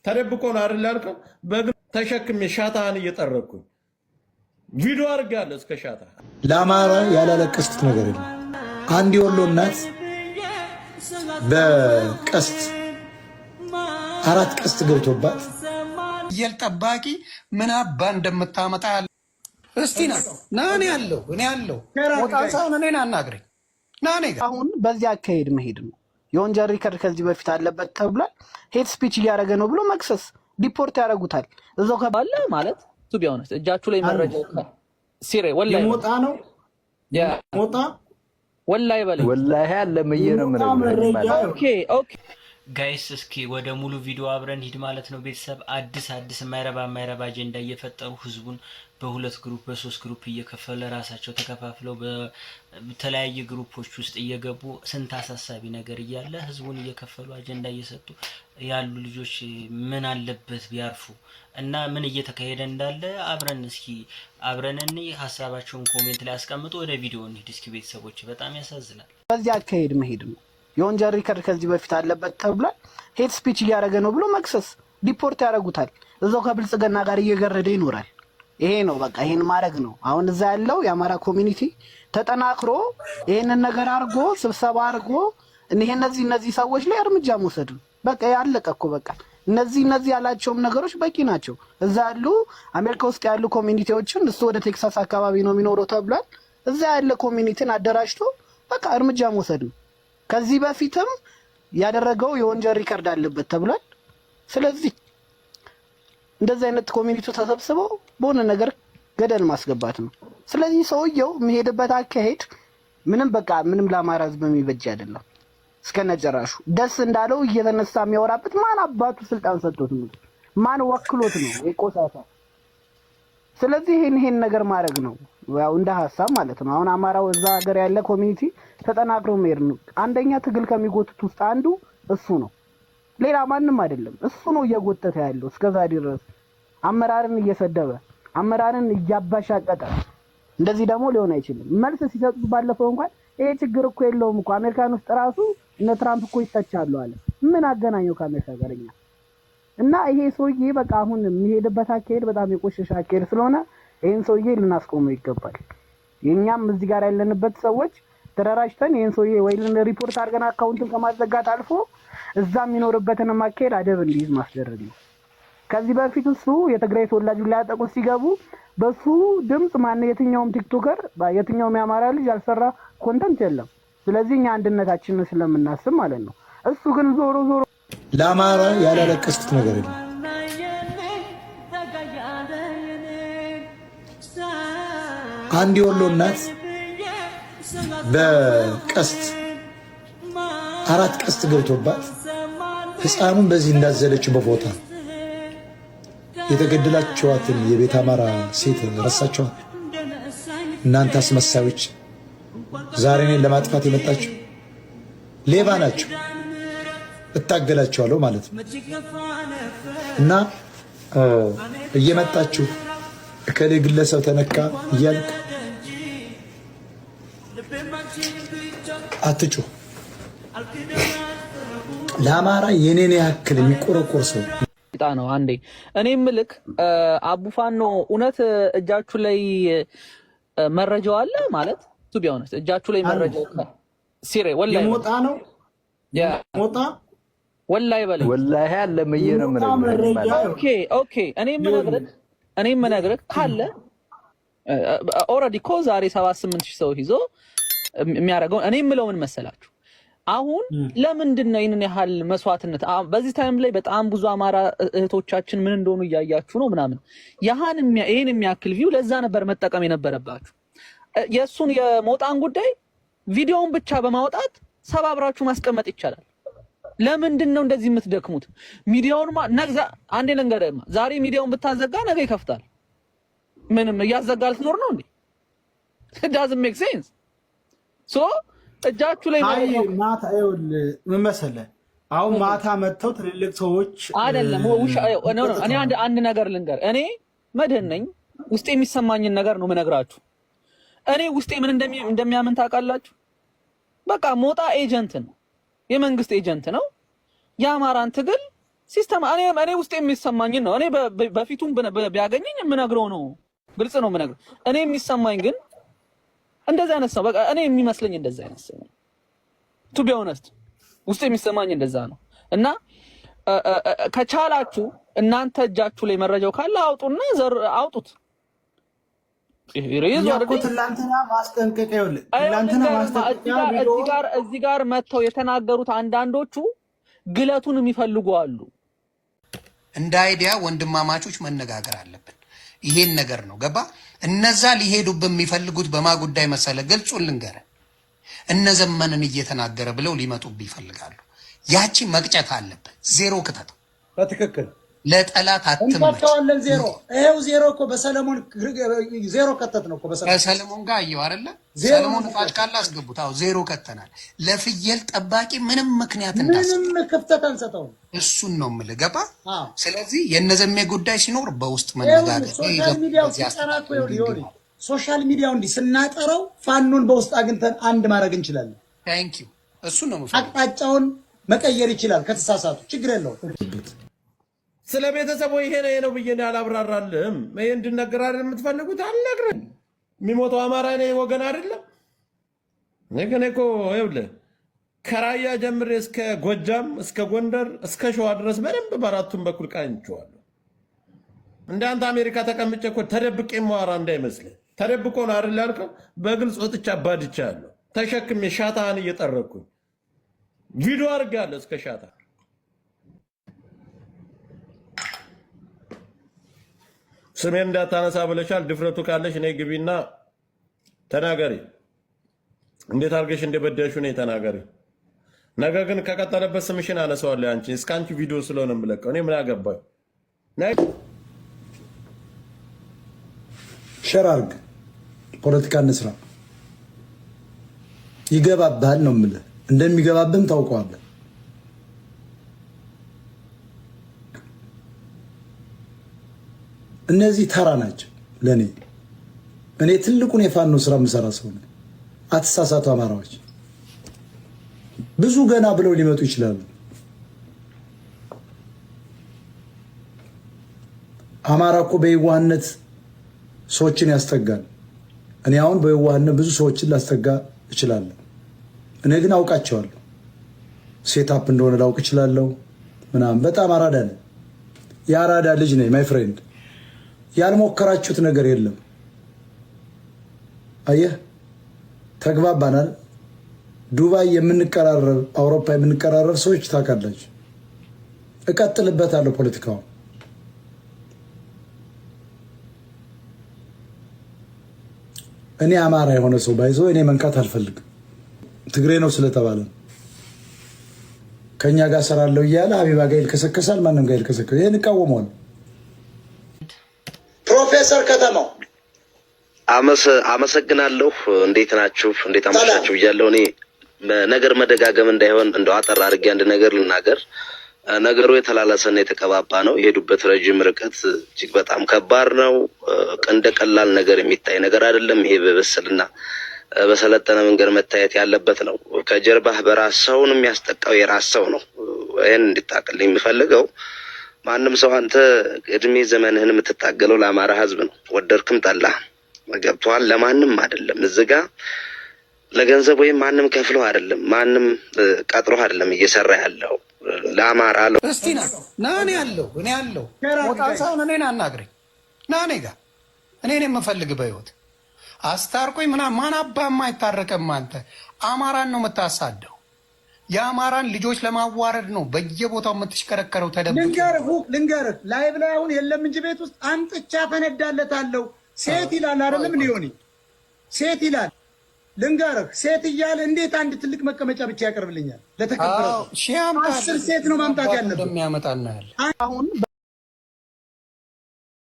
ተደብቆ ነው አይደል ያልከው? በእግር ተሸክሜ ሻታህን እየጠረኩኝ ቪዲዮ አድርጋለሁ እስከ ሻታ። ለአማራ ያላለቀስኩት ነገር የለም። አንድ የወሎ እናት በቀስት 4 ቀስት ገብቶባት ፍየል ጠባቂ ምን አባ እንደምታመጣ ያለ እስቲ ና እኔ ያለው ሞጣን ሳይሆን እኔን አናግረኝ ና እኔ ጋር። አሁን በዚህ አካሄድ መሄድ ነው። የወንጀል ሪከርድ ከዚህ በፊት አለበት ተብሏል። ሄት ስፒች እያደረገ ነው ብሎ መክሰስ፣ ዲፖርት ያደርጉታል። እዛው ከባለ ማለት ቱ ቢሆንስ እጃችሁ ላይ መረጃ ሲሬ ወላሂ ሞጣ ነው ሞጣ ወላሂ በለ ወላሂ አለ መየነም ነው። ኦኬ ኦኬ ጋይስ እስኪ ወደ ሙሉ ቪዲዮ አብረን ሂድ ማለት ነው። ቤተሰብ አዲስ የማይረባ አጀንዳ እየፈጠሩ ህዝቡን በሁለት ግሩፕ በሶስት ግሩፕ እየከፈለ ራሳቸው ተከፋፍለው በተለያየ ግሩፖች ውስጥ እየገቡ ስንት አሳሳቢ ነገር እያለ ህዝቡን እየከፈሉ አጀንዳ እየሰጡ ያሉ ልጆች ምን አለበት ቢያርፉ እና ምን እየተካሄደ እንዳለ አብረን ሀሳባቸውን ኮሜንት ላይ አስቀምጡ። ወደ ቪዲዮ እንሂድ እስኪ ቤተሰቦች። በጣም ያሳዝናል። በዚህ አካሄድ መሄድ ነው። የወንጀል ሪከርድ ከዚህ በፊት አለበት ተብሏል። ሄት ስፒች እያደረገ ነው ብሎ መክሰስ፣ ዲፖርት ያደርጉታል። እዛው ከብልጽግና ጋር እየገረደ ይኖራል። ይሄ ነው በቃ፣ ይሄን ማድረግ ነው። አሁን እዛ ያለው የአማራ ኮሚኒቲ ተጠናክሮ ይሄንን ነገር አድርጎ ስብሰባ አድርጎ እነዚህ ሰዎች ላይ እርምጃ መውሰድ ነው። በቃ ያለቀ እኮ በቃ እነዚህ ያላቸውም ነገሮች በቂ ናቸው። እዛ ያሉ አሜሪካ ውስጥ ያሉ ኮሚኒቲዎችን እሱ ወደ ቴክሳስ አካባቢ ነው የሚኖረው ተብሏል። እዛ ያለ ኮሚኒቲን አደራጅቶ በቃ እርምጃ መውሰድ ነው። ከዚህ በፊትም ያደረገው የወንጀል ሪከርድ አለበት ተብሏል። ስለዚህ እንደዚህ አይነት ኮሚኒቲ ተሰብስበው በሆነ ነገር ገደል ማስገባት ነው። ስለዚህ ሰውየው የሚሄድበት አካሄድ ምንም ለአማራ ሕዝብ የሚበጅ አይደለም። እስከነጨራሹ ደስ እንዳለው እየተነሳ የሚያወራበት ማን አባቱ ስልጣን ሰጥቶት ነው? ማን ወክሎት ነው? የቆሳሳ። ስለዚህ ይሄን ነገር ማድረግ ነው ያው እንደ ሐሳብ ማለት ነው። አሁን አማራው እዛ ሀገር ያለ ኮሚኒቲ ተጠናክሮ መሄድ ነው። አንደኛ ትግል ከሚጎትቱት ውስጥ አንዱ እሱ ነው። ሌላ ማንም አይደለም። እሱ ነው እየጎተተ ያለው እስከዛ ድረስ አመራርን እየሰደበ አመራርን እያባሻቀጠ። እንደዚህ ደግሞ ሊሆን አይችልም። መልስ ሲሰጡት ባለፈው እንኳን ይሄ ችግር እኮ የለውም እኮ አሜሪካን ውስጥ ራሱ እነ ትራምፕ እኮ ይተቻሉ አለ። ምን አገናኘው ከአሜሪካ ጋርኛ? እና ይሄ ሰውዬ በቃ አሁን የሚሄድበት አካሄድ በጣም የቆሸሸ አካሄድ ስለሆነ ይሄን ሰውዬ ልናስቆመው ይገባል። የኛም እዚህ ጋር ያለንበት ሰዎች ተደራጅተን ይሄን ሰውዬ ወይ ሪፖርት አድርገን አካውንቱን ከማዘጋት አልፎ እዛ የሚኖርበትን ማካሄድ አደብ እንዲይዝ ማስደረግ ነው። ከዚህ በፊት እሱ የትግራይ ተወላጅ ሊያጠቁ ሲገቡ በሱ ድምጽ የትኛውም ቲክቶከር የትኛውም ያማራ ልጅ ያልሰራ ኮንተንት የለም። ስለዚህ እኛ አንድነታችንን ስለምናስብ ማለት ነው። እሱ ግን ዞሮ ለአማራ ያላለቀስኩት ነገር የለም። አንድ የወሎ እናት በቀስት 4 ቀስት ገብቶባት ህፃኑን በዚህ እንዳዘለችው በቦታ የተገደላችኋትን የቤት አማራ ሴት ረሳችኋት? እናንተ አስመሳዮች፣ ዛሬ እኔን ለማጥፋት የመጣችሁ ሌባ ናችሁ። እታገላችኋለሁ ማለት ነው እና እየመጣችሁ እከሌ ግለሰብ ተነካ እያልክ አትጩ። ለአማራ የኔን ያክል የሚቆረቆር ሰው ነው። አንዴ እኔ ምልክ አቡፋኖ እውነት እጃችሁ ላይ መረጃው አለ ማለት ቱ ቢሆንስ እጃችሁ ላይ መረጃው ሲሬ ወላሂ ሞጣ ነው ሞጣ ወላሂ በለ ወላሂ አለ መየነም ነው። ኦኬ እኔ ምነግርህ ካለ ኦልሬዲ እኮ ዛሬ 78 ሺህ ሰው ይዞ የሚያደርገው እኔ የምለው ምን መሰላችሁ? አሁን ለምንድን ነው ይሄንን ያህል መስዋዕትነት በዚህ ታይም ላይ በጣም ብዙ አማራ እህቶቻችን ምን እንደሆኑ እያያችሁ ነው ምናምን ይሄን የሚያክል ቪው ለዛ ነበር መጠቀም የነበረባችሁ። የሱን የሞጣን ጉዳይ ቪዲዮውን ብቻ በማውጣት ሰባብራችሁ ማስቀመጥ ይቻላል። ለምንድን ነው እንደዚህ የምትደክሙት? ሚዲያውን አንዴ ልንገርህ፣ ዛሬ ሚዲያውን ብታዘጋ ነገ ይከፍታል። ምንም እያዘጋል ትኖር ነው እንዴ? it doesn't make sense so እጃችሁ ላይ ማታ ምን መሰለህ፣ አሁን ማታ መጥተው ትልልቅ ሰዎች አይደለም እኔ አንድ ነገር ልንገር። እኔ መድህን ነኝ። ውስጤ የሚሰማኝን ነገር ነው የምነግራችሁ። እኔ ውስጤ ምን እንደሚያምን ታውቃላችሁ? በቃ ሞጣ ኤጀንት ነው፣ የመንግስት ኤጀንት ነው። የአማራን ትግል ሲስተም እኔ ውስጥ የሚሰማኝ ነው። እኔ በፊቱም ቢያገኘኝ የምነግረው ነው፣ ግልጽ ነው የምነግረው። እኔ የሚሰማኝ ግን እንደዛ አይነት ሰው በቃ እኔ የሚመስለኝ እንደዛ አይነት ሰው ነው። ቱ ቢ ኦነስት ውስጥ የሚሰማኝ እንደዛ ነው። እና ከቻላችሁ እናንተ እጃችሁ ላይ መረጃው ካለ አውጡና አውጡት። ትላንትና ማስጠንቀቂያ እዚህ ጋር መጥተው የተናገሩት አንዳንዶቹ ግለቱን የሚፈልጉ አሉ። እንደ አይዲያ ወንድማማቾች መነጋገር አለብን። ይሄን ነገር ነው ገባ። እነዛ ሊሄዱብን የሚፈልጉት በማ ጉዳይ መሰለ? ግልጹን ልንገርህ፣ እነዘመንን እየተናገረ ብለው ሊመጡብህ ይፈልጋሉ። ያቺ መቅጨት አለብን። ዜሮ ክተት። በትክክል ለጠላት አትመች። ዜሮ ይሄው ዜሮ እኮ በሰለሞን ዜሮ ከተት ነው እኮ በሰለሞን ጋር አየው አይደለ? ሰለሞን ፋጭ ካለ አስገቡት። አዎ ዜሮ ከተናል። ለፍየል ጠባቂ ምንም ምክንያት ምንም ክፍተት አንሰጠውም። እሱን ነው የምልህ ገባ። ስለዚህ የነዘሜ ጉዳይ ሲኖር በውስጥ መነጋገር ሶሻል ሚዲያው እንዲህ ስናጠረው ፋኖን በውስጥ አግኝተን አንድ ማድረግ እንችላለን። ታንክ ዩ። እሱን ነው አቅጣጫውን መቀየር ይችላል። ከተሳሳቱ ችግር የለውም። ስለ ቤተሰቡ ይሄ ነው ብዬ አላብራራልህም። ይሄ እንድነገር አይደል የምትፈልጉት? አልነግርህም። የሚሞተው አማራ ነው ወገን አይደለም። ነገ እኮ ይኸውልህ ከራያ ጀምሬ እስከ ጎጃም እስከ ጎንደር እስከ ሸዋ ድረስ በደንብ በአራቱም በኩል ቃኝቼዋለሁ። እንዳንተ አሜሪካ ተቀምጬ እኮ ተደብቄ የማወራ እንዳይመስልህ። ተደብቆ ነው አይደል ያልከው? በግልጽ ወጥቼ አባድቻለሁ። ተሸክሜ ሻታህን እየጠረኩኝ ቪዲዮ አድርጌያለሁ እስከ ሻታ። ስሜን እንዳታነሳ ብለሻል። ድፍረቱ ካለሽ እኔ ግቢና ተናገሪ። እንዴት አድርገሽ እንደበደልሽው ነው ተናገሪ። ነገር ግን ከቀጠለበት ስምሽን አነሳዋለሁ። አንቺ እስከ አንቺ ቪዲዮ ስለሆነ የምለቀው እኔ ምን አገባኝ? ሸር አድርግ፣ ፖለቲካ እንስራ። ይገባብሃል ነው የምልህ። እንደሚገባብህም ታውቀዋለህ። እነዚህ ተራ ናቸው ለኔ። እኔ ትልቁን የፋኖ ስራ የምሰራ ሰው ነኝ። አትሳሳቱ አማራዎች። ብዙ ገና ብለው ሊመጡ ይችላሉ። አማራ እኮ በየዋህነት ሰዎችን ያስጠጋል። እኔ አሁን በየዋህነት ብዙ ሰዎችን ላስጠጋ እችላለሁ። እኔ ግን አውቃቸዋለሁ። ሴታፕ እንደሆነ ላውቅ እችላለሁ ምናምን። በጣም አራዳ ነኝ። የአራዳ ልጅ ነኝ ማይ ፍሬንድ። ያልሞከራችሁት ነገር የለም። አየህ፣ ተግባባናል። ዱባይ የምንቀራረብ አውሮፓ የምንቀራረብ ሰዎች ታውቃላችሁ። እቀጥልበታለሁ ፖለቲካውን። እኔ አማራ የሆነ ሰው ባይዘው እኔ መንካት አልፈልግም። ትግሬ ነው ስለተባለ ከኛ ጋር ሰራለው እያለ ሀቢባ ጋር ይልከሰከሳል። ማንም ጋር ይልከሰከሳል። ይሄን እቃወመዋለሁ። ፕሮፌሰር ከተማው አመሰግናለሁ። እንዴት ናችሁ? እንዴት አመሻችሁ ብያለሁ። እኔ ነገር መደጋገም እንዳይሆን እንደው አጠር አድርጌ አንድ ነገር ልናገር። ነገሩ የተላለሰና የተቀባባ ነው። የሄዱበት ረጅም ርቀት እጅግ በጣም ከባድ ነው። እንደ ቀላል ነገር የሚታይ ነገር አይደለም። ይሄ በበሰልና በሰለጠነ መንገድ መታየት ያለበት ነው። ከጀርባህ በራስ ሰውን የሚያስጠቃው የራስ ሰው ነው። ይሄን እንድታቀልኝ የምፈልገው ማንም ሰው አንተ እድሜ ዘመንህን የምትታገለው ለአማራ ሕዝብ ነው። ወደድክም ጠላህ ገብቶሃል። ለማንም አይደለም። እዚህ ጋ ለገንዘብ ወይም ማንም ከፍለው አይደለም፣ ማንም ቀጥሮህ አይደለም እየሰራ ያለው ለአማራ ነው። እስቲ ና እኔ ያለው ሞጣ ሳይሆን እኔን አናግረኝ። ና እኔ ጋር እኔን የምፈልግ በህይወት አስታርቆኝ ምናምን። ማን አባማ አይታረቀም። አንተ አማራን ነው የምታሳደው። የአማራን ልጆች ለማዋረድ ነው በየቦታው የምትሽከረከረው። ተደብቀህ ልንገርህ፣ ላይቭ ላይ አሁን የለም እንጂ ቤት ውስጥ አንጥቻ ፈነዳለታለሁ። ሴት ይላል አይደለም ሊሆን ሴት ይላል። ልንገርህ፣ ሴት እያለ እንዴት አንድ ትልቅ መቀመጫ ብቻ ያቀርብልኛል? ለተከበረው 10 ሴት ነው ማምጣት ያለብን። እንደሚያመጣ እናያለን። አሁን